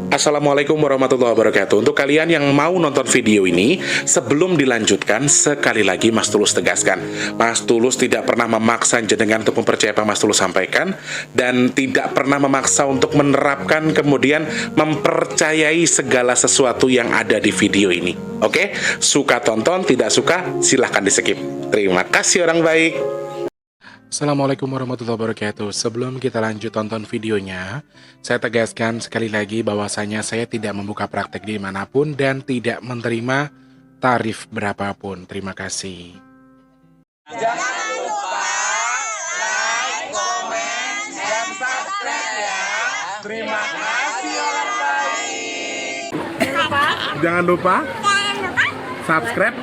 Assalamualaikum warahmatullahi wabarakatuh. Untuk kalian yang mau nonton video ini, sebelum dilanjutkan, sekali lagi Mas Tulus tegaskan, Mas Tulus tidak pernah memaksa jenengan untuk mempercayai apa Mas Tulus sampaikan, dan tidak pernah memaksa untuk menerapkan kemudian mempercayai segala sesuatu yang ada di video ini. Oke? Suka tonton, tidak suka silahkan di skip. Terima kasih orang baik. Assalamualaikum warahmatullahi wabarakatuh. Sebelum kita lanjut tonton videonya, saya tegaskan sekali lagi bahwasanya saya tidak membuka praktek dimanapun dan tidak menerima tarif berapapun. Terima kasih. Jangan lupa like, komen, dan subscribe ya. Terima kasih orang baik. Jangan lupa subscribe,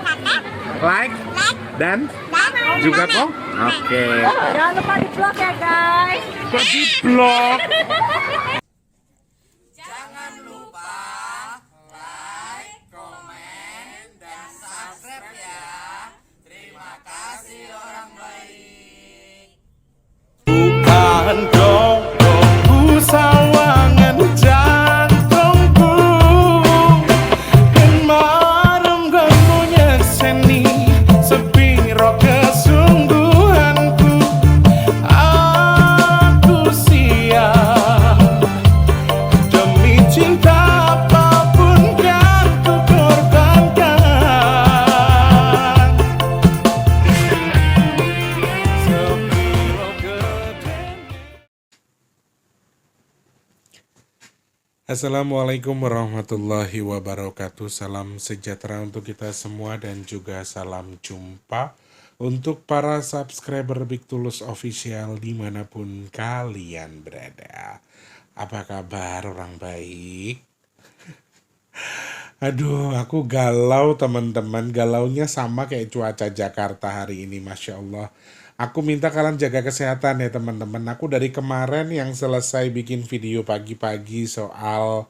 like, dan juga kok. Oke. Jangan lupa di vlog ya guys. Kok di vlog? Jangan lupa like, komen, dan subscribe ya. Terima kasih orang baik. Bukan dongku sawangan jantungku dan marem ganggunya seni sepiro kesungguhanku. Aku siap demi cinta apapun kan ku korbankan. Sepiro gede. Assalamualaikum warahmatullahi wabarakatuh. Salam sejahtera untuk kita semua dan juga salam jumpa untuk para subscriber Big Tulus Official dimanapun kalian berada. Apa kabar orang baik? Aduh, aku galau teman-teman. Galaunya sama kayak cuaca Jakarta hari ini, Masya Allah. Aku minta kalian jaga kesehatan ya teman-teman. Aku dari kemarin yang selesai bikin video pagi-pagi soal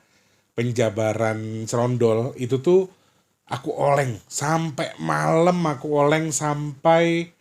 penjabaran serondol, itu tuh aku oleng. Sampai malam aku oleng sampai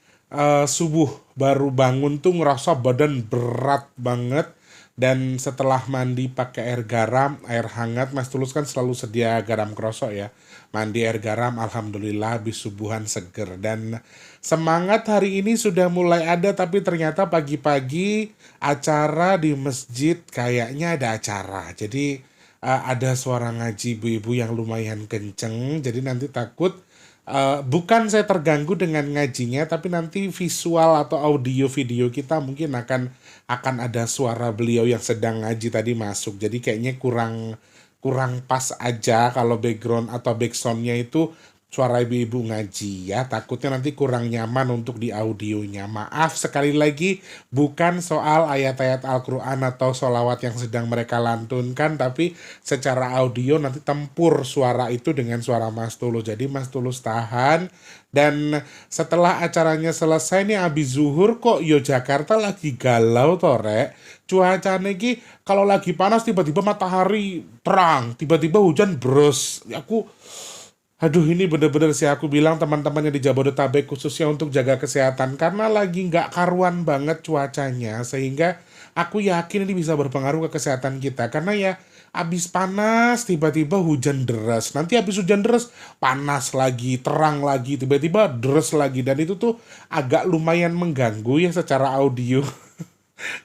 subuh. Baru bangun tuh ngerasa badan berat banget. Dan setelah mandi pakai air garam, air hangat, Mas Tulus kan selalu sedia garam krosok ya. Mandi air garam, alhamdulillah habis subuhan seger. Dan semangat hari ini sudah mulai ada, tapi ternyata pagi-pagi acara di masjid kayaknya ada acara. Jadi ada suara ngaji ibu-ibu yang lumayan kenceng. Jadi nanti takut bukan saya terganggu dengan ngajinya, tapi nanti visual atau audio video kita mungkin akan ada suara beliau yang sedang ngaji tadi masuk. Jadi kayaknya kurang pas aja kalau background atau backsoundnya itu suara ibu-ibu ngaji ya. Takutnya nanti kurang nyaman untuk di audionya. Maaf sekali lagi, bukan soal ayat-ayat Al-Quran atau sholawat yang sedang mereka lantunkan, tapi secara audio nanti tempur suara itu dengan suara Mas Tulus. Jadi Mas Tulus tahan. Dan setelah acaranya selesai nih abis zuhur kok Yogyakarta lagi galau torek. Cuacanya ki kalau lagi panas tiba-tiba matahari terang, tiba-tiba hujan bros. Aduh, ini bener-bener sih aku bilang teman-teman yang di Jabodetabek khususnya untuk jaga kesehatan karena lagi nggak karuan banget cuacanya, sehingga aku yakin ini bisa berpengaruh ke kesehatan kita karena ya abis panas tiba-tiba hujan deras, nanti abis hujan deras panas lagi, terang lagi, tiba-tiba deras lagi, dan itu tuh agak lumayan mengganggu ya secara audio.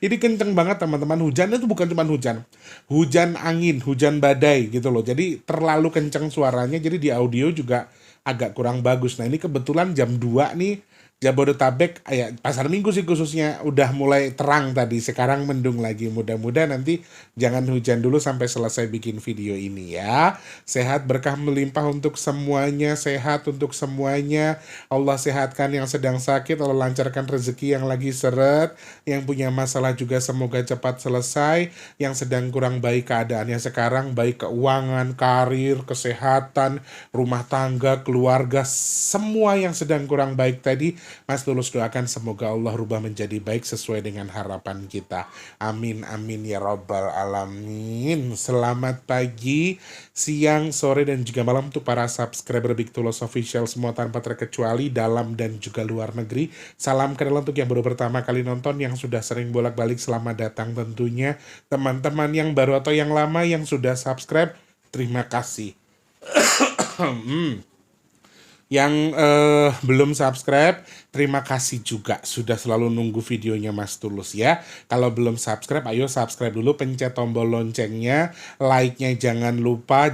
Ini kenceng banget teman-teman. Hujannya itu bukan cuma hujan angin, hujan badai gitu loh. Jadi terlalu kenceng suaranya, jadi di audio juga agak kurang bagus. Nah ini kebetulan jam 2 nih Jabodetabek, ya pasar Minggu sih khususnya udah mulai terang tadi, sekarang mendung lagi. Mudah-mudahan nanti jangan hujan dulu sampai selesai bikin video ini ya. Sehat berkah melimpah untuk semuanya, sehat untuk semuanya. Allah sehatkan yang sedang sakit, Allah lancarkan rezeki yang lagi seret, yang punya masalah juga semoga cepat selesai, yang sedang kurang baik keadaannya sekarang, baik keuangan, karir, kesehatan, rumah tangga, keluarga, semua yang sedang kurang baik tadi Mas Tulus doakan semoga Allah rubah menjadi baik sesuai dengan harapan kita. Amin amin ya rabbal alamin. Selamat pagi, siang, sore, dan juga malam untuk para subscriber Big Tulus Official semua tanpa terkecuali dalam dan juga luar negeri. Salam kenal untuk yang baru pertama kali nonton, yang sudah sering bolak-balik selamat datang tentunya. Teman-teman yang baru atau yang lama yang sudah subscribe, terima kasih. Yang belum subscribe, terima kasih juga sudah selalu nunggu videonya Mas Tulus ya. Kalau belum subscribe, ayo subscribe dulu, pencet tombol loncengnya, like-nya jangan lupa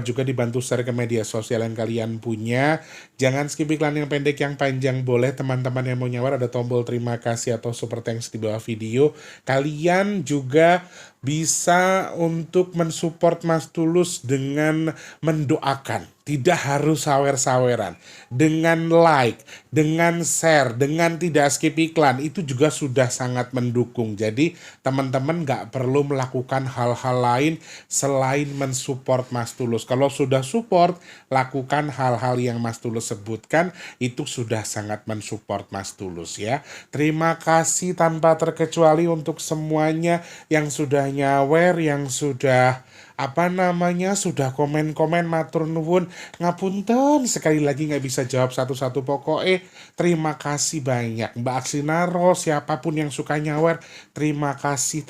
juga dibantu share ke media sosial yang kalian punya. Jangan skip iklan yang pendek, yang panjang boleh. Teman-teman yang mau nyawar ada tombol terima kasih atau super thanks di bawah video. Kalian juga bisa untuk mensupport Mas Tulus dengan mendoakan. Tidak harus sawer-saweran. Dengan like, dengan share, dengan tidak skip iklan, itu juga sudah sangat mendukung. Jadi teman-teman nggak perlu melakukan hal-hal lain selain mensupport Mas Tulus. Kalau sudah support, lakukan hal-hal yang Mas Tulus sebutkan, itu sudah sangat mensupport Mas Tulus ya. Terima kasih tanpa terkecuali untuk semuanya yang sudah nyawer, yang sudah sudah komen-komen, matur nuwun, ngapunten sekali lagi nggak bisa jawab satu-satu, pokoknya terima kasih banyak Mbak Aksinaro, siapapun yang suka nyawer, terima kasih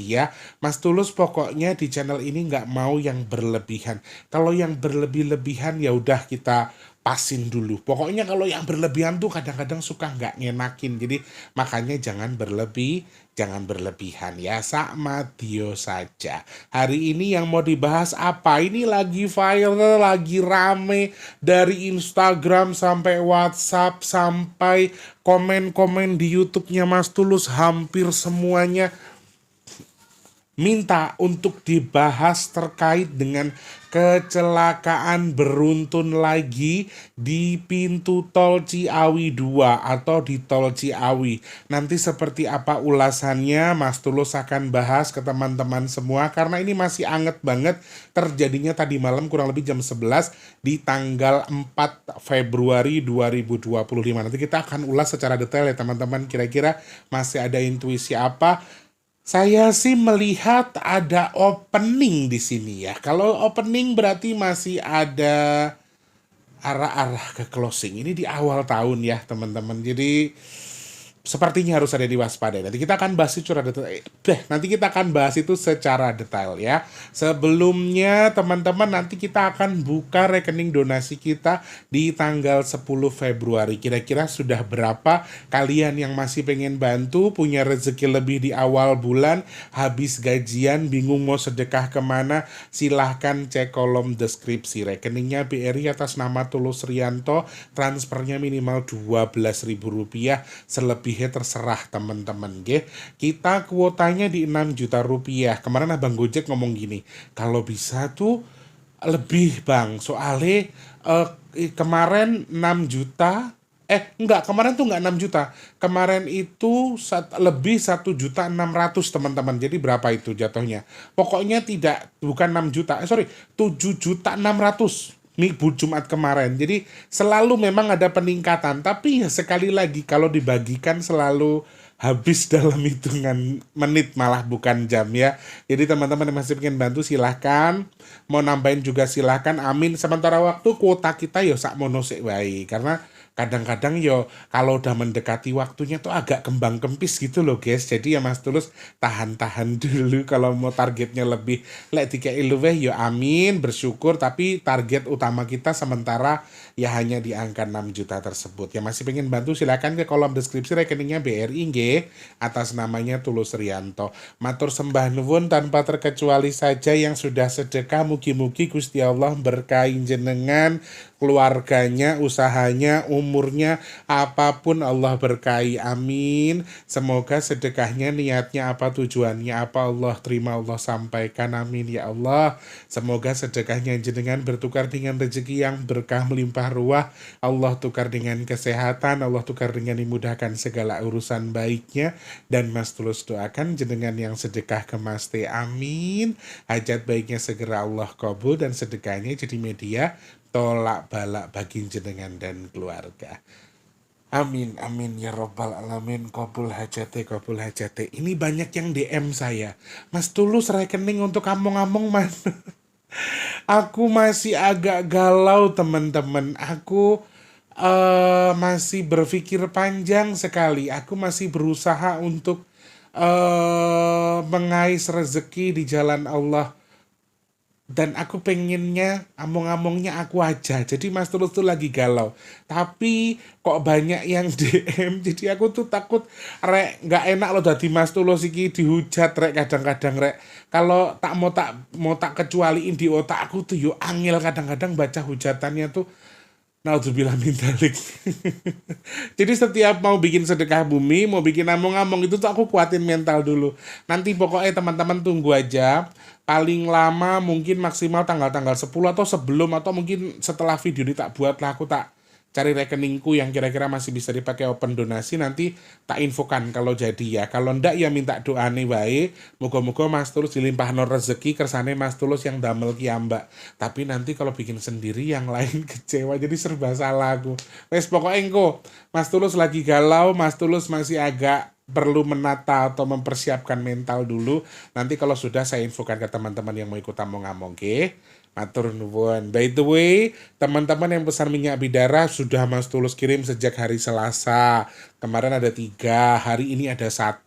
ya Mas Tulus. Pokoknya di channel ini nggak mau yang berlebihan. Kalau yang berlebih-lebihan ya udah kita pasin dulu. Pokoknya kalau yang berlebihan tuh kadang-kadang suka nggak ngenakin. Jadi makanya jangan berlebihan ya, sama Dio saja. Hari ini yang mau dibahas apa? Ini lagi viral, lagi rame, dari Instagram sampai WhatsApp sampai komen-komen di YouTube-nya Mas Tulus, hampir semuanya minta untuk dibahas terkait dengan kecelakaan beruntun lagi di pintu tol Ciawi 2 atau di tol Ciawi. Nanti seperti apa ulasannya Mas Tulus akan bahas ke teman-teman semua, karena ini masih anget banget, terjadinya tadi malam kurang lebih jam 11 di tanggal 4 Februari 2025. Nanti kita akan ulas secara detail ya teman-teman, kira-kira masih ada intuisi apa. Saya sih melihat ada opening di sini ya. Kalau opening berarti masih ada arah-arah ke closing. Ini di awal tahun ya teman-teman. Jadi sepertinya harus ada diwaspadai. Nanti kita akan bahas itu secara detail ya. Sebelumnya teman-teman, nanti kita akan buka rekening donasi kita di tanggal 10 Februari. Kira-kira sudah berapa kalian yang masih pengen bantu, punya rezeki lebih di awal bulan, habis gajian, bingung mau sedekah kemana, silahkan cek kolom deskripsi. Rekeningnya BRI atas nama Tulus Rianto, transfernya minimal Rp12.000, selebihnya terserah teman-teman. Kita kuotanya di 6 juta rupiah. Kemarin Abang Gojek ngomong gini, kalau bisa tuh lebih Bang, soalnya kemarin 6 juta, kemarin tuh nggak 6 juta, kemarin itu lebih 1.600.000 teman-teman. Jadi berapa itu jatuhnya? Pokoknya bukan 6 juta, 7.600.000 Minggu Jumat kemarin. Jadi selalu memang ada peningkatan, tapi ya sekali lagi kalau dibagikan selalu habis dalam hitungan menit, malah bukan jam ya. Jadi teman-teman yang masih pengen bantu silahkan, mau nambahin juga silahkan. Amin. Sementara waktu kuota kita ya sak mono sik wae, karena kadang-kadang yo kalau udah mendekati waktunya tuh agak kembang kempis gitu loh guys. Jadi ya Mas Tulus tahan-tahan dulu, kalau mau targetnya lebih lek dikei luweh yo amin, bersyukur, tapi target utama kita sementara ya hanya di angka 6 juta tersebut. Yang masih pengen bantu silakan ke kolom deskripsi rekeningnya BRI nggih, atas namanya Tulus Rianto. Matur sembah nuwun tanpa terkecuali saja yang sudah sedekah, mugi-mugi Gusti Allah berkahi jenengan, keluarganya, usahanya, umurnya, apapun Allah berkahi, amin. Semoga sedekahnya, niatnya apa, tujuannya apa, Allah terima, Allah sampaikan, amin ya Allah. Semoga sedekahnya jenengan bertukar dengan rezeki yang berkah melimpah ruah, Allah tukar dengan kesehatan, Allah tukar dengan dimudahkan segala urusan baiknya. Dan Mas Tulus doakan jenengan yang sedekah ke Mas T, amin. Hajat baiknya segera Allah kabul, dan sedekahnya jadi media tolak balak bagi jenengan dan keluarga. Amin, amin ya robbal alamin. Kabul hajate, kabul hajate. Ini banyak yang DM saya. Mas Tulus rekening untuk kampung-kampung man. Aku masih agak galau teman-teman. Aku masih berpikir panjang sekali. Aku masih berusaha untuk mengais rezeki di jalan Allah. Dan aku pengennya among-amongnya aku aja. Jadi Mas Tulus tuh lagi galau. Tapi kok banyak yang DM. Jadi aku tuh takut rek nggak enak loh dadi Mas Tulus iki dihujat rek kadang-kadang rek. Kalau tak kecualiin di otak aku tuh yo angel kadang-kadang baca hujatannya tuh. Naudzubillah min dzalik. Jadi setiap mau bikin sedekah bumi, mau bikin among-among itu tuh aku kuatin mental dulu. Nanti pokoknya teman-teman tunggu aja. Paling lama mungkin maksimal tanggal-tanggal 10 atau sebelum atau mungkin setelah video ini tak buat lah aku tak cari rekeningku yang kira-kira masih bisa dipakai open donasi nanti tak infokan kalau jadi ya. Kalau ndak ya minta doa nih wae. Moga-moga Mas Tulus dilimpahno rezeki kersane Mas Tulus yang damel kiambak. Tapi nanti kalau bikin sendiri yang lain kecewa jadi serba salah aku. Wes pokoknya engko Mas Tulus lagi galau, Mas Tulus masih agak perlu menata atau mempersiapkan mental dulu. Nanti kalau sudah saya infokan ke teman-teman yang mau ikut among-among, oke? Matur nuwun. By the way, teman-teman yang pesan minyak bidara sudah Mas Tulus kirim sejak hari Selasa. Kemarin ada 3, hari ini ada 1.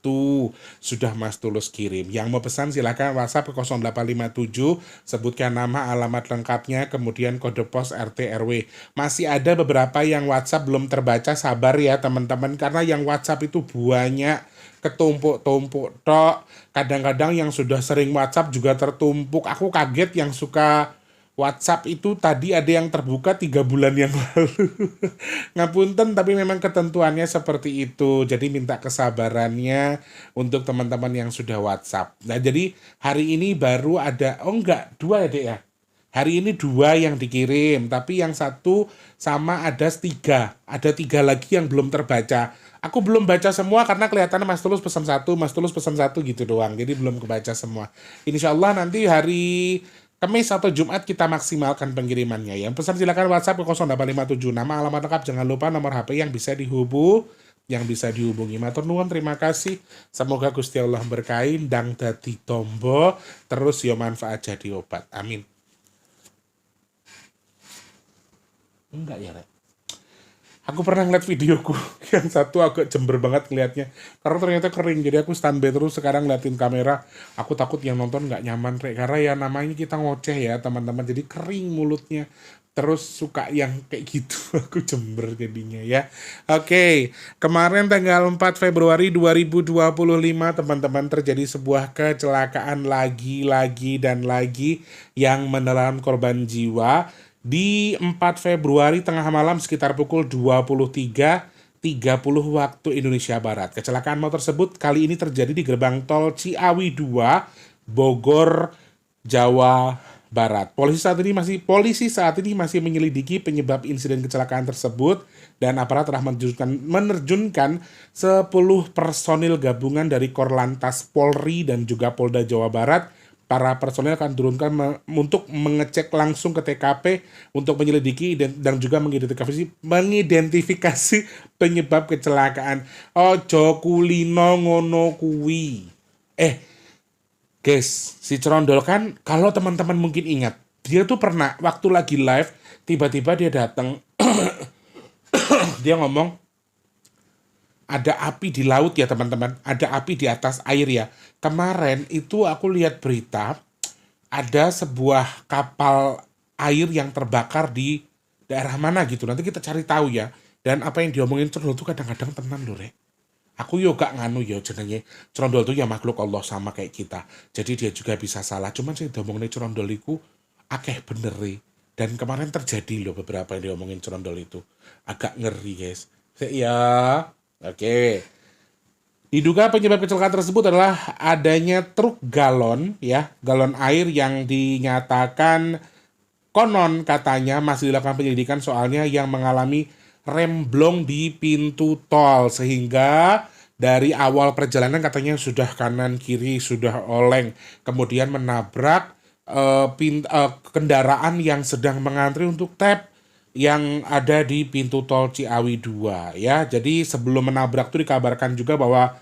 Sudah Mas Tulus kirim. Yang mau pesan silakan WhatsApp ke 0857, sebutkan nama, alamat lengkapnya, kemudian kode pos RT RW. Masih ada beberapa yang WhatsApp belum terbaca, sabar ya teman-teman karena yang WhatsApp itu banyak ketumpuk-tumpuk tok. Kadang-kadang yang sudah sering WhatsApp juga tertumpuk. Aku kaget yang suka WhatsApp itu tadi ada yang terbuka 3 bulan yang lalu. Ngapunten tapi memang ketentuannya seperti itu. Jadi minta kesabarannya untuk teman-teman yang sudah WhatsApp. Nah jadi hari ini baru ada, oh enggak, 2 ya dek ya. Hari ini 2 yang dikirim, tapi yang 1 sama ada 3. Ada 3 lagi yang belum terbaca. Aku belum baca semua karena kelihatannya Mas Tulus pesan 1, Mas Tulus pesan 1 gitu doang. Jadi belum kebaca semua. Insya Allah nanti hari Kamis atau Jumat kita maksimalkan pengirimannya. Yang pesan silakan WhatsApp ke 0857. Nama, alamat lengkap, jangan lupa nomor HP yang bisa dihubungi. Matur nuwun, terima kasih. Semoga Gusti Allah berkahi ndang dadi tombo terus yo manfaat jadi obat. Amin. Enggak ya, Rek. Aku pernah ngeliat videoku yang satu agak jember banget ngeliatnya karena ternyata kering jadi aku standby terus sekarang ngeliatin kamera. Aku takut yang nonton nggak nyaman Rek. Karena ya namanya kita ngoceh ya teman-teman jadi kering mulutnya terus suka yang kayak gitu. Aku jember jadinya ya. Oke, kemarin tanggal 4 Februari 2025 teman-teman terjadi sebuah kecelakaan lagi yang menelan korban jiwa. Di 4 Februari tengah malam sekitar pukul 23.30 waktu Indonesia Barat. Kecelakaan motor tersebut kali ini terjadi di gerbang tol Ciawi 2, Bogor, Jawa Barat. Polisi saat ini masih menyelidiki penyebab insiden kecelakaan tersebut dan aparat telah menerjunkan 10 personil gabungan dari Korlantas Polri dan juga Polda Jawa Barat. Para personel akan turunkan untuk mengecek langsung ke TKP untuk menyelidiki dan juga mengidentifikasi penyebab kecelakaan. Ojo kulino ngono kuwi. Guys, si Cerondol kan kalau teman-teman mungkin ingat, dia tuh pernah waktu lagi live tiba-tiba dia datang dia ngomong ada api di laut ya teman-teman, ada api di atas air ya. Kemarin itu aku lihat berita, ada sebuah kapal air yang terbakar di daerah mana gitu. Nanti kita cari tahu ya. Dan apa yang diomongin Cerondol itu kadang-kadang tenan loh Rek. Aku yo gak nganu yo jenenge. Cerondol itu ya makhluk Allah sama kayak kita. Jadi dia juga bisa salah. Cuman sih diomongin Cerondol itu akeh bener Re. Dan kemarin terjadi loh beberapa yang diomongin Cerondol itu. Agak ngeri guys. Ya. Oke. Diduga penyebab kecelakaan tersebut adalah adanya truk galon air yang dinyatakan konon katanya masih dilakukan penyelidikan soalnya yang mengalami remblong di pintu tol sehingga dari awal perjalanan katanya sudah kanan kiri sudah oleng kemudian menabrak kendaraan yang sedang mengantri untuk tap yang ada di pintu tol Ciawi 2 ya. Jadi sebelum menabrak tuh dikabarkan juga bahwa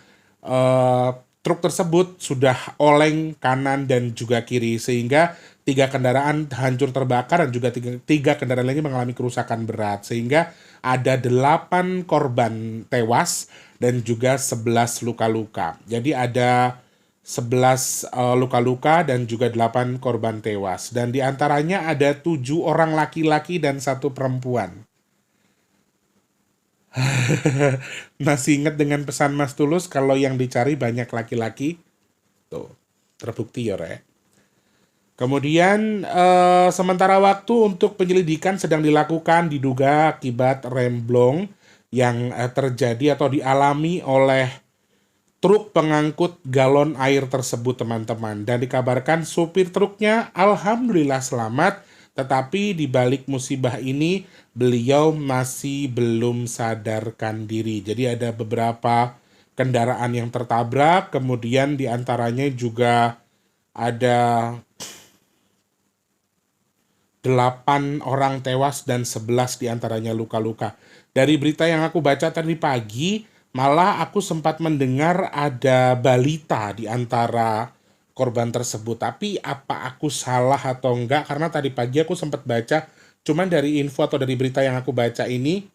eh, truk tersebut sudah oleng kanan dan juga kiri sehingga tiga kendaraan hancur terbakar dan juga tiga kendaraan lainnya mengalami kerusakan berat sehingga ada 8 korban tewas dan juga 11 luka-luka. Jadi ada 11 luka-luka dan juga 8 korban tewas. Dan di antaranya ada 7 orang laki-laki dan 1 perempuan. Masih ingat dengan pesan Mas Tulus kalau yang dicari banyak laki-laki? Tuh, terbukti ya, Re. Kemudian sementara waktu untuk penyelidikan sedang dilakukan diduga akibat remblong yang terjadi atau dialami oleh truk pengangkut galon air tersebut teman-teman. Dan dikabarkan supir truknya alhamdulillah selamat, tetapi di balik musibah ini beliau masih belum sadarkan diri. Jadi ada beberapa kendaraan yang tertabrak, kemudian diantaranya juga ada 8 orang tewas dan 11 diantaranya luka-luka. Dari berita yang aku baca tadi pagi, malah aku sempat mendengar ada balita di antara korban tersebut. Tapi apa aku salah atau enggak? Karena tadi pagi aku sempat baca, cuman dari info atau dari berita yang aku baca ini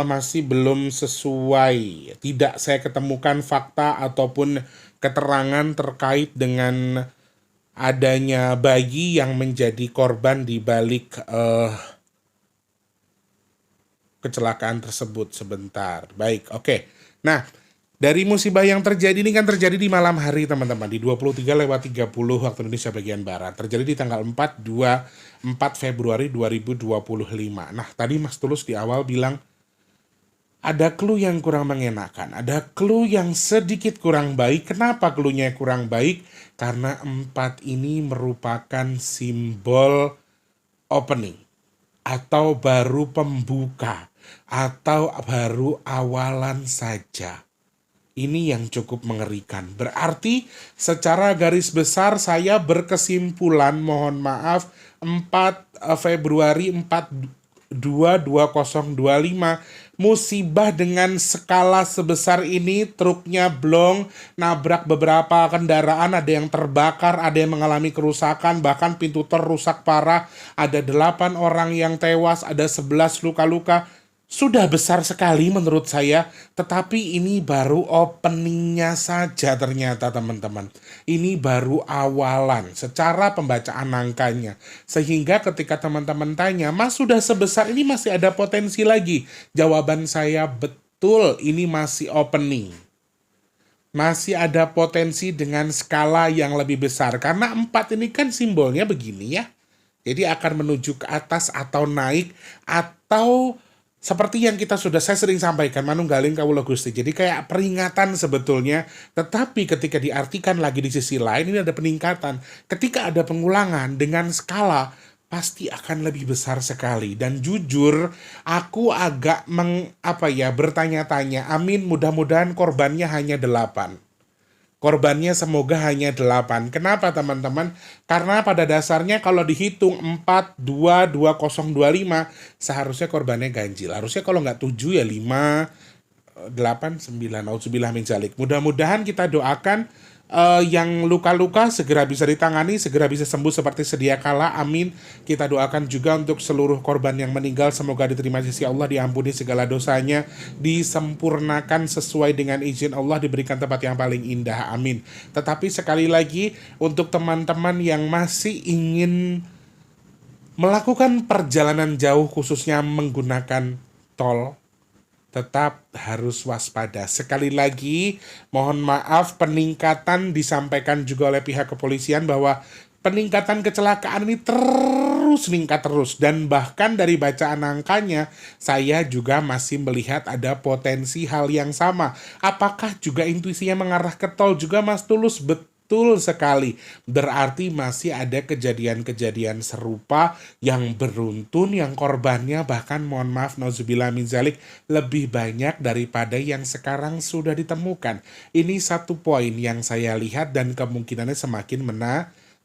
masih belum sesuai. Tidak saya ketemukan fakta ataupun keterangan terkait dengan adanya bayi yang menjadi korban di balik kecelakaan tersebut sebentar. Baik, oke. Nah, dari musibah yang terjadi ini kan terjadi di malam hari teman-teman, di 23:30 waktu Indonesia bagian Barat. Terjadi di tanggal 4 Februari 2025. Nah, tadi Mas Tulus di awal bilang ada clue yang kurang mengenakan, ada clue yang sedikit kurang baik. Kenapa clue-nya kurang baik? Karena 4 ini merupakan simbol opening atau baru pembuka atau baru awalan saja. Ini yang cukup mengerikan. Berarti secara garis besar saya berkesimpulan, mohon maaf, 4 Februari 2025 musibah dengan skala sebesar ini, truknya blong, nabrak beberapa kendaraan, ada yang terbakar, ada yang mengalami kerusakan, bahkan pintu tol rusak parah, ada 8 orang yang tewas, ada 11 luka-luka. Sudah besar sekali menurut saya, tetapi ini baru openingnya saja ternyata teman-teman. Ini baru awalan secara pembacaan angkanya. Sehingga ketika teman-teman tanya, Mas sudah sebesar ini masih ada potensi lagi? Jawaban saya betul, ini masih opening. Masih ada potensi dengan skala yang lebih besar. Karena 4 ini kan simbolnya begini ya. Jadi akan menuju ke atas atau naik atau seperti yang saya sering sampaikan, manunggaling kawula Gusti. Jadi kayak peringatan sebetulnya, tetapi ketika diartikan lagi di sisi lain ini ada peningkatan. Ketika ada pengulangan dengan skala pasti akan lebih besar sekali. Dan jujur, aku agak bertanya-tanya. Amin, mudah-mudahan korbannya hanya 8. Korbannya semoga hanya 8. Kenapa teman-teman? Karena pada dasarnya kalau dihitung 4, 2, 2025 seharusnya korbannya ganjil. Harusnya kalau nggak 7 ya 5, 8, 9. Auzubillah min dzalik. Mudah-mudahan kita doakan yang luka-luka segera bisa ditangani, segera bisa sembuh seperti sedia kala. Amin. Kita doakan juga untuk seluruh korban yang meninggal, semoga diterima di sisi Allah, diampuni segala dosanya, disempurnakan sesuai dengan izin Allah, diberikan tempat yang paling indah. Amin. Tetapi sekali lagi untuk teman-teman yang masih ingin melakukan perjalanan jauh khususnya menggunakan tol, tetap harus waspada. Sekali lagi, mohon maaf, peningkatan disampaikan juga oleh pihak kepolisian bahwa peningkatan kecelakaan ini terus meningkat terus. Dan bahkan dari bacaan angkanya, saya juga masih melihat ada potensi hal yang sama. Apakah juga intuisinya mengarah ke tol juga, Mas Tulus? Betul sekali. Berarti masih ada kejadian-kejadian serupa yang beruntun, yang korbannya bahkan mohon maaf nauzubillah min dzalik lebih banyak daripada yang sekarang sudah ditemukan. Ini satu poin yang saya lihat dan kemungkinannya semakin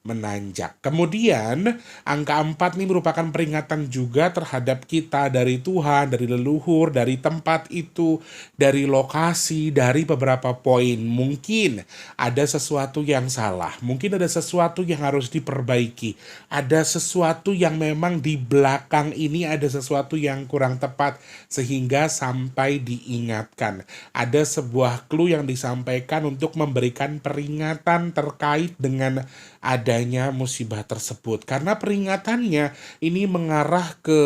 menanjak. Kemudian angka 4 ini merupakan peringatan juga terhadap kita dari Tuhan, dari leluhur, dari tempat itu, dari lokasi, dari beberapa poin. Mungkin ada sesuatu yang salah, mungkin ada sesuatu yang harus diperbaiki, ada sesuatu yang memang di belakang ini ada sesuatu yang kurang tepat sehingga sampai diingatkan. Ada sebuah clue yang disampaikan untuk memberikan peringatan terkait dengan adanya musibah tersebut. Karena peringatannya ini mengarah ke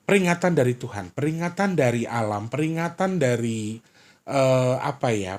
peringatan dari Tuhan, peringatan dari alam, peringatan dari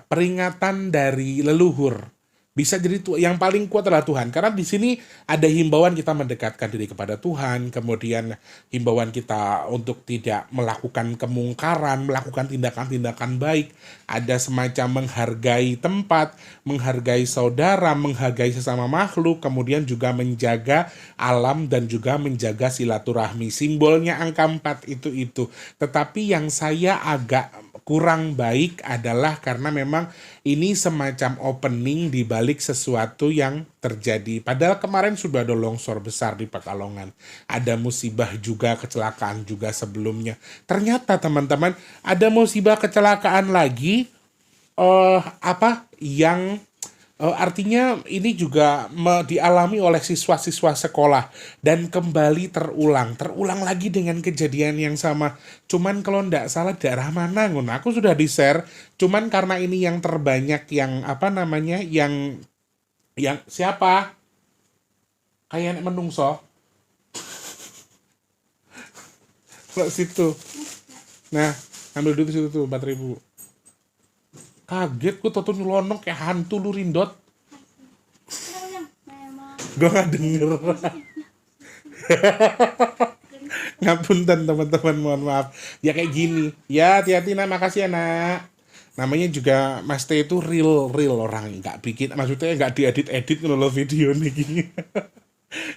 peringatan dari leluhur. Bisa jadi yang paling kuat adalah Tuhan. Karena di sini ada himbauan kita mendekatkan diri kepada Tuhan, kemudian himbauan kita untuk tidak melakukan kemungkaran, melakukan tindakan-tindakan baik, ada semacam menghargai tempat, menghargai saudara, menghargai sesama makhluk, kemudian juga menjaga alam dan juga menjaga silaturahmi. Simbolnya angka 4 itu. Tetapi yang saya agak kurang baik adalah karena memang ini semacam opening di balik sesuatu yang terjadi. Padahal kemarin sudah ada longsor besar di Pekalongan. Ada musibah juga, kecelakaan juga sebelumnya. Ternyata teman-teman ada musibah kecelakaan lagi yang artinya ini juga dialami oleh siswa-siswa sekolah dan kembali terulang lagi dengan kejadian yang sama. Cuman kalau ndak salah daerah mana ngono, aku sudah di-share. Cuman karena ini yang terbanyak yang yang siapa? Kayak menungso. Kalau situ. Nah, ambil duit situ tuh 4.000. Kaget gue tonton nyelonong kayak hantu lu Rindot. Gue gak denger. Ngapunten teman-teman, mohon maaf. Ya kayak gini. Ya hati-hati nak, makasih ya nak. Namanya juga Mas T itu real orang, nggak bikin, maksudnya nggak diedit loh video nih gini.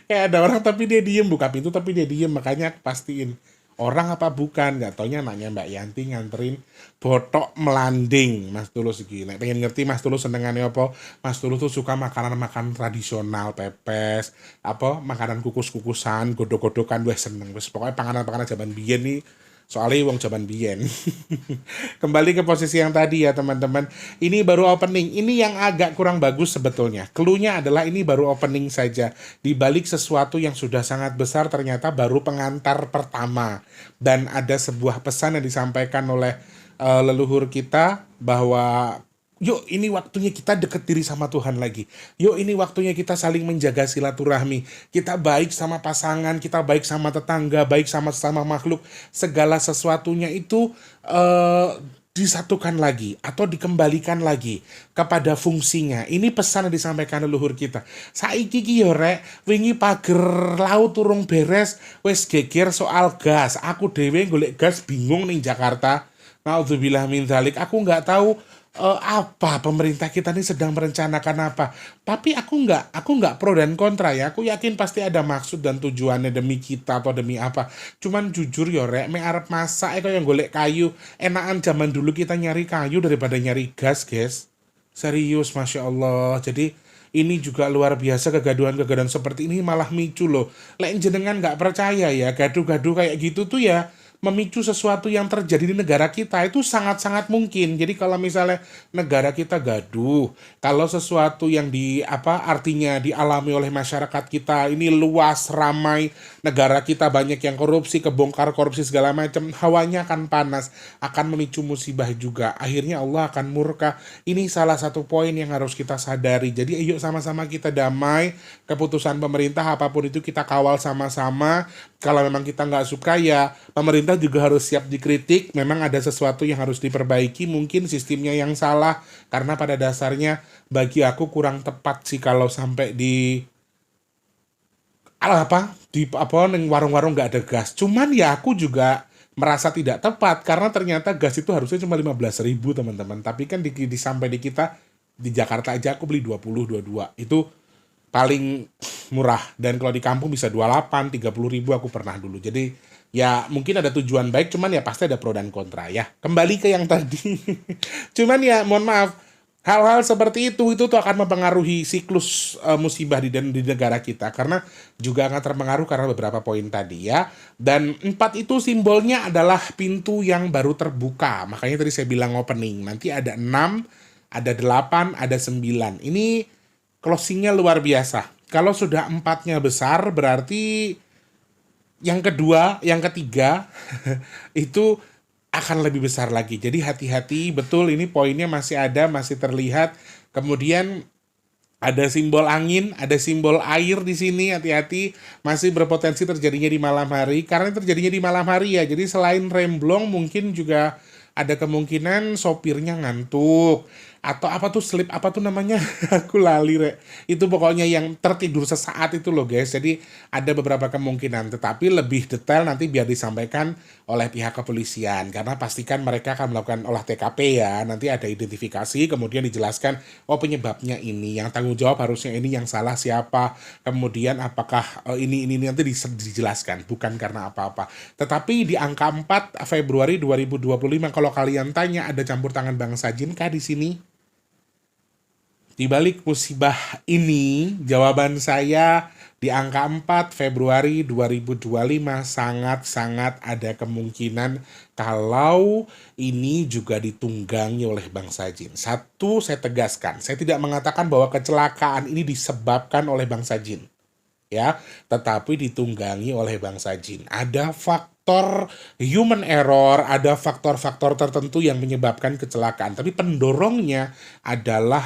Kayak ada orang tapi dia diem, buka pintu tapi dia diem, makanya aku pastiin orang apa bukan. Nggak taunya nanya Mbak Yanti nganterin botok melanding Mas Tulus gini. Pengen ngerti Mas Tulus senengannya apa? Mas Tulus tuh suka makanan tradisional, pepes, makanan kukus-kukusan, godok-godokan, wes seneng. Wes pokoknya panganan-panganan zaman biyen nih. Soalnya wong zaman biyen. Kembali ke posisi yang tadi ya teman-teman. Ini baru opening. Ini yang agak kurang bagus sebetulnya. Cluenya adalah ini baru opening saja. Di balik sesuatu yang sudah sangat besar ternyata baru pengantar pertama. Dan ada sebuah pesan yang disampaikan oleh leluhur kita bahwa yuk ini waktunya kita deket diri sama Tuhan lagi. Yuk ini waktunya kita saling menjaga silaturahmi. Kita baik sama pasangan, kita baik sama tetangga, baik sama sesama makhluk. Segala sesuatunya itu disatukan lagi atau dikembalikan lagi kepada fungsinya. Ini pesan yang disampaikan leluhur kita. Saiki ki yo rek, wingi pager laut turung beres, wis geger soal gas. Aku dhewe golek gas bingung ning Jakarta. Naudzubillah min dzalik. Aku nggak tahu apa pemerintah kita ini sedang merencanakan apa. Tapi aku nggak pro dan kontra ya. Aku yakin pasti ada maksud dan tujuannya demi kita atau demi apa. Cuman jujur ya rek, me arep masak yang golek kayu. Enakan zaman dulu kita nyari kayu daripada nyari gas, guys. Serius, Masya Allah. Jadi ini juga luar biasa, kegaduhan-kegaduhan seperti ini malah micu loh. Lek jenengan nggak percaya ya, gaduh-gaduh kayak gitu tuh ya memicu sesuatu yang terjadi di negara kita itu sangat-sangat mungkin. Jadi kalau misalnya negara kita gaduh, kalau sesuatu yang artinya dialami oleh masyarakat kita ini luas, ramai, negara kita banyak yang korupsi, kebongkar korupsi segala macam, hawanya akan panas, akan memicu musibah juga. Akhirnya Allah akan murka. Ini salah satu poin yang harus kita sadari. Jadi ayo sama-sama kita damai, keputusan pemerintah apapun itu kita kawal sama-sama. Kalau memang kita nggak suka ya pemerintah juga harus siap dikritik. Memang ada sesuatu yang harus diperbaiki, mungkin sistemnya yang salah. Karena pada dasarnya bagi aku kurang tepat sih kalau sampai di warung-warung nggak ada gas. Cuman ya aku juga merasa tidak tepat karena ternyata gas itu harusnya cuma 15.000 teman-teman. Tapi kan sampai di kita di Jakarta aja aku beli 22 itu paling murah, dan kalau di kampung bisa 28, 30.000 aku pernah dulu. Jadi ya mungkin ada tujuan baik, cuman ya pasti ada pro dan kontra ya. Kembali ke yang tadi. Cuman ya mohon maaf, Hal-hal seperti itu tuh akan mempengaruhi siklus musibah di negara kita karena juga akan terpengaruh karena beberapa poin tadi ya. Dan 4 itu simbolnya adalah pintu yang baru terbuka. Makanya tadi saya bilang opening. Nanti ada 6, ada 8, ada 9. Ini closingnya luar biasa. Kalau sudah 4-nya besar berarti yang kedua, yang ketiga itu akan lebih besar lagi. Jadi hati-hati, betul ini poinnya masih ada, masih terlihat. Kemudian ada simbol angin, ada simbol air di sini, hati-hati masih berpotensi terjadinya di malam hari. Karena terjadinya di malam hari ya, jadi selain remblong mungkin juga ada kemungkinan sopirnya ngantuk. Atau apa tuh sleep, apa tuh namanya? Aku lali, Rek. Itu pokoknya yang tertidur sesaat itu loh guys. Jadi ada beberapa kemungkinan, tetapi lebih detail nanti biar disampaikan oleh pihak kepolisian. Karena pastikan mereka akan melakukan olah TKP ya. Nanti ada identifikasi, kemudian dijelaskan, oh penyebabnya ini. Yang tanggung jawab harusnya ini, yang salah siapa. Kemudian apakah ini nanti dijelaskan. Bukan karena apa-apa. Tetapi di angka 4 Februari 2025, kalau kalian tanya ada campur tangan Bang Sajin kah di sini? Di balik musibah ini, jawaban saya di angka 4 Februari 2025 sangat-sangat ada kemungkinan kalau ini juga ditunggangi oleh Bang Sajin. Satu, saya tegaskan, saya tidak mengatakan bahwa kecelakaan ini disebabkan oleh Bang Sajin. Ya, tetapi ditunggangi oleh Bang Sajin. Ada faktor human error, ada faktor-faktor tertentu yang menyebabkan kecelakaan. Tapi pendorongnya adalah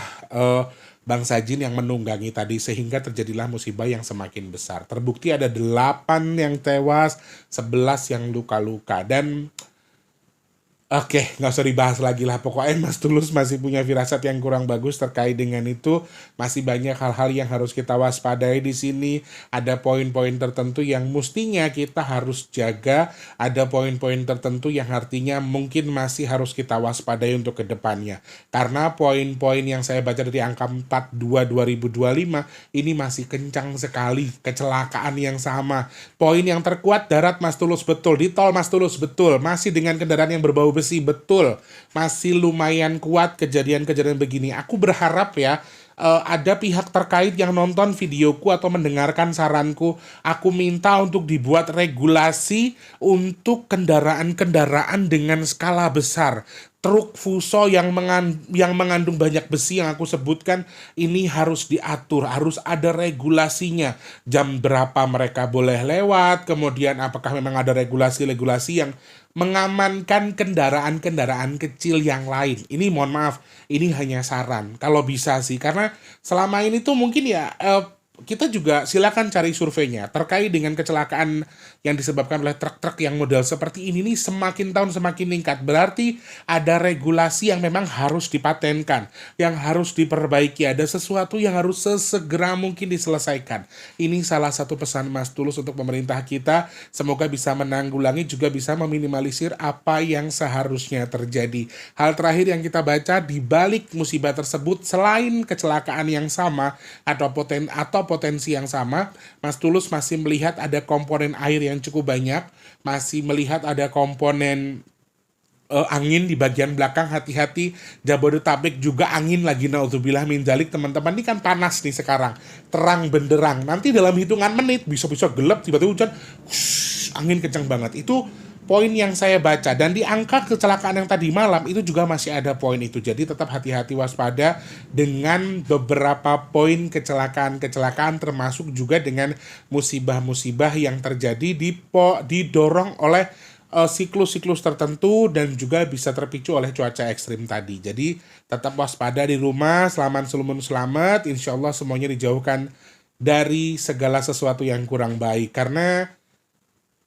Bang Sajin yang menunggangi tadi sehingga terjadilah musibah yang semakin besar. Terbukti ada 8 yang tewas, 11 yang luka-luka. Dan oke, nggak usah dibahas lagi lah. Pokoknya Mas Tulus masih punya firasat yang kurang bagus terkait dengan itu. Masih banyak hal-hal yang harus kita waspadai di sini. Ada poin-poin tertentu yang mestinya kita harus jaga. Ada poin-poin tertentu yang artinya mungkin masih harus kita waspadai untuk kedepannya. Karena poin-poin yang saya baca dari angka 42 2025 ini masih kencang sekali. Kecelakaan yang sama. Poin yang terkuat darat Mas Tulus betul. Di tol Mas Tulus betul. Masih dengan kendaraan yang berbau besi betul, masih lumayan kuat kejadian-kejadian begini. Aku berharap ya ada pihak terkait yang nonton videoku atau mendengarkan saranku. Aku minta untuk dibuat regulasi untuk kendaraan-kendaraan dengan skala besar. Truk Fuso yang mengandung banyak besi yang aku sebutkan ini harus diatur, harus ada regulasinya. Jam berapa mereka boleh lewat, kemudian apakah memang ada regulasi-regulasi yang mengamankan kendaraan-kendaraan kecil yang lain. Ini mohon maaf, ini hanya saran. Kalau bisa sih, karena selama ini tuh mungkin ya kita juga silakan cari surveinya terkait dengan kecelakaan yang disebabkan oleh truk-truk yang model seperti ini nih semakin tahun semakin meningkat. Berarti ada regulasi yang memang harus dipatenkan, yang harus diperbaiki, ada sesuatu yang harus sesegera mungkin diselesaikan. Ini salah satu pesan Mas Tulus untuk pemerintah kita, semoga bisa menanggulangi juga bisa meminimalisir apa yang seharusnya terjadi. Hal terakhir yang kita baca di balik musibah tersebut selain kecelakaan yang sama atau potensi yang sama, Mas Tulus masih melihat ada komponen air yang cukup banyak, masih melihat ada komponen angin di bagian belakang. Hati-hati, Jabodetabek juga angin lagi, naudzubillah min dzalik. Teman-teman, ini kan panas nih sekarang, terang benderang, nanti dalam hitungan menit bisa-bisa gelap, tiba-tiba hujan, angin kencang banget. Itu poin yang saya baca. Dan di angka kecelakaan yang tadi malam itu juga masih ada poin itu. Jadi tetap hati-hati, waspada dengan beberapa poin kecelakaan-kecelakaan, termasuk juga dengan musibah-musibah yang terjadi didorong oleh siklus-siklus tertentu dan juga bisa terpicu oleh cuaca ekstrim tadi. Jadi tetap waspada di rumah, selamat, insya Allah semuanya dijauhkan dari segala sesuatu yang kurang baik. Karena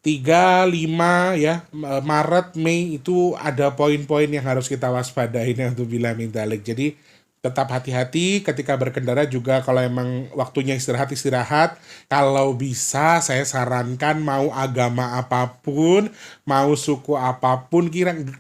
3, 5 ya, Maret, Mei itu ada poin-poin yang harus kita waspadai, naudzubillah min dzalik. Jadi tetap hati-hati ketika berkendara juga. Kalau emang waktunya istirahat. Kalau bisa saya sarankan mau agama apapun, mau suku apapun,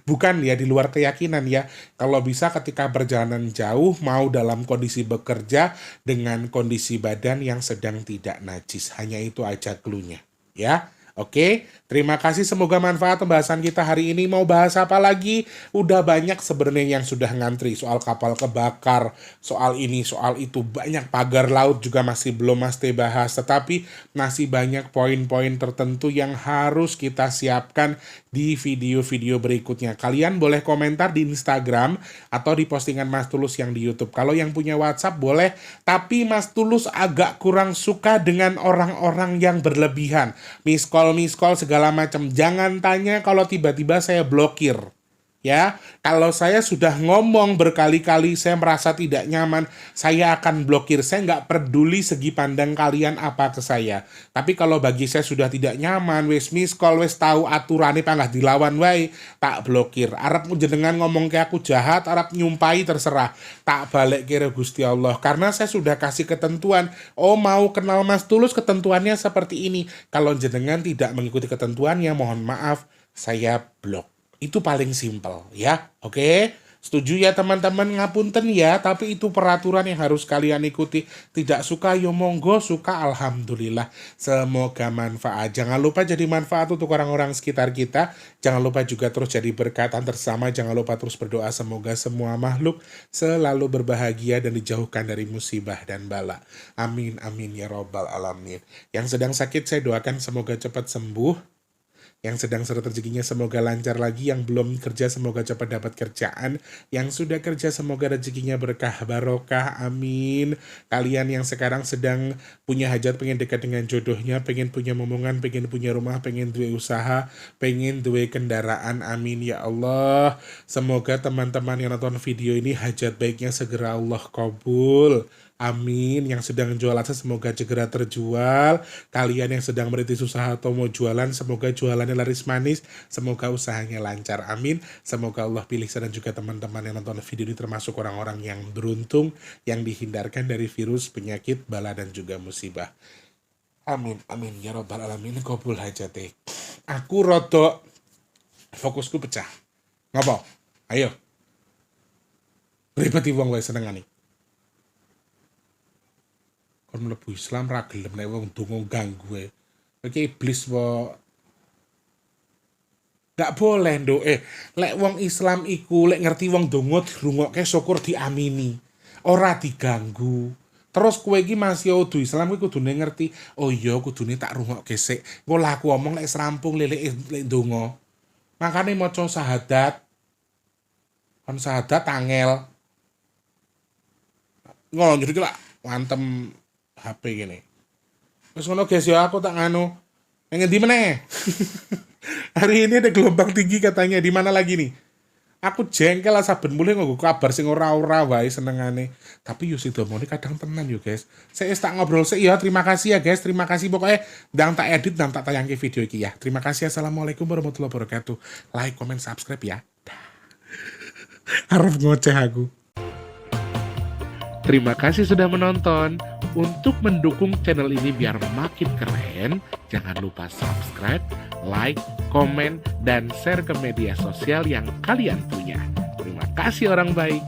bukan ya di luar keyakinan ya. Kalau bisa ketika perjalanan jauh, mau dalam kondisi bekerja dengan kondisi badan yang sedang tidak najis. Hanya itu aja cluenya ya. Oke, terima kasih. Semoga manfaat pembahasan kita hari ini. Mau bahas apa lagi? Udah banyak sebenarnya yang sudah ngantri. Soal kapal kebakar, soal ini, soal itu. Banyak pagar laut juga masih belum Mas Teh bahas. Tetapi masih banyak poin-poin tertentu yang harus kita siapkan di video-video berikutnya. Kalian boleh komentar di Instagram atau di postingan Mas Tulus yang di YouTube. Kalau yang punya WhatsApp boleh, tapi Mas Tulus agak kurang suka dengan orang-orang yang berlebihan. Miss call segala macam. Jangan tanya kalau tiba-tiba saya blokir. Ya, kalau saya sudah ngomong berkali-kali saya merasa tidak nyaman, saya akan blokir. Saya nggak peduli segi pandang kalian apa ke saya. Tapi kalau bagi saya sudah tidak nyaman, wes miss call, wes tahu aturannya panggah dilawan wae, tak blokir. Arab jenengan ngomong ke aku jahat, Arab nyumpai terserah. Tak balik kira Gusti Allah. Karena saya sudah kasih ketentuan. Oh mau kenal Mas Tulus, ketentuannya seperti ini. Kalau jenengan tidak mengikuti ketentuannya, mohon maaf, saya blok. Itu paling simpel ya. Oke, setuju ya teman-teman, ngapunten ya, tapi itu peraturan yang harus kalian ikuti. Tidak suka yo monggo, suka alhamdulillah. Semoga manfaat. Jangan lupa jadi manfaat untuk orang-orang sekitar kita. Jangan lupa juga terus jadi berkatan tersama. Jangan lupa terus berdoa semoga semua makhluk selalu berbahagia dan dijauhkan dari musibah dan bala. Amin amin ya robbal alamin. Yang sedang sakit saya doakan semoga cepat sembuh. Yang sedang seret rezekinya semoga lancar lagi. Yang belum kerja semoga cepat dapat kerjaan. Yang sudah kerja semoga rezekinya berkah barokah. Amin. Kalian yang sekarang sedang punya hajat, pengen dekat dengan jodohnya, pengen punya momongan, pengen punya rumah, pengen duwe usaha, pengen duwe kendaraan. Amin ya Allah. Semoga teman-teman yang nonton video ini hajat baiknya segera Allah kabul. Amin. Yang sedang jual aset semoga segera terjual. Kalian yang sedang merintis usaha atau mau jualan, semoga jualannya laris manis. Semoga usahanya lancar. Amin. Semoga Allah pilih saya dan juga teman-teman yang nonton video ini termasuk orang-orang yang beruntung, yang dihindarkan dari virus, penyakit, bala dan juga musibah. Amin. Amin. Ya robbal alamin. Kabul hajate. Aku rodok fokusku pecah. Ngopo? Ayo. Ribeti wong wae senengane. Mlebu Islam ra gelem nek wong donga ganggu e. Iki iblis wae. Gak boleh nduk lek wong Islam iku lek ngerti wong donga dirungokke syukur diamini. Ora diganggu. Terus kowe iki masih udu Islam kuwi kudune ngerti, oh iya kudune tak rungokke sik. Engko lah aku omong lek serampung lek donga. Makane maca syahadat. Kon syahadat angel. Ngono jadi lah wantem HP gini. Terus ngono guys ya, aku tak nganu. Yang di mana? Hari ini ada gelombang tinggi katanya. Di mana lagi nih? Aku jengkel lah saben mulai nggo kabar sing ora-ora wae senengane. Tapi yo sidomone kadang tenan yo guys. Saya tak ngobrol sik ya. Terima kasih ya guys. Terima kasih pokoknya ndang tak edit dan tak tayangke video iki ya. Terima kasih. Assalamualaikum warahmatullahi wabarakatuh. Like, comment, subscribe ya. Harap ngoceh aku. Terima kasih sudah menonton. Untuk mendukung channel ini biar makin keren, jangan lupa subscribe, like, komen, dan share ke media sosial yang kalian punya. Terima kasih orang baik.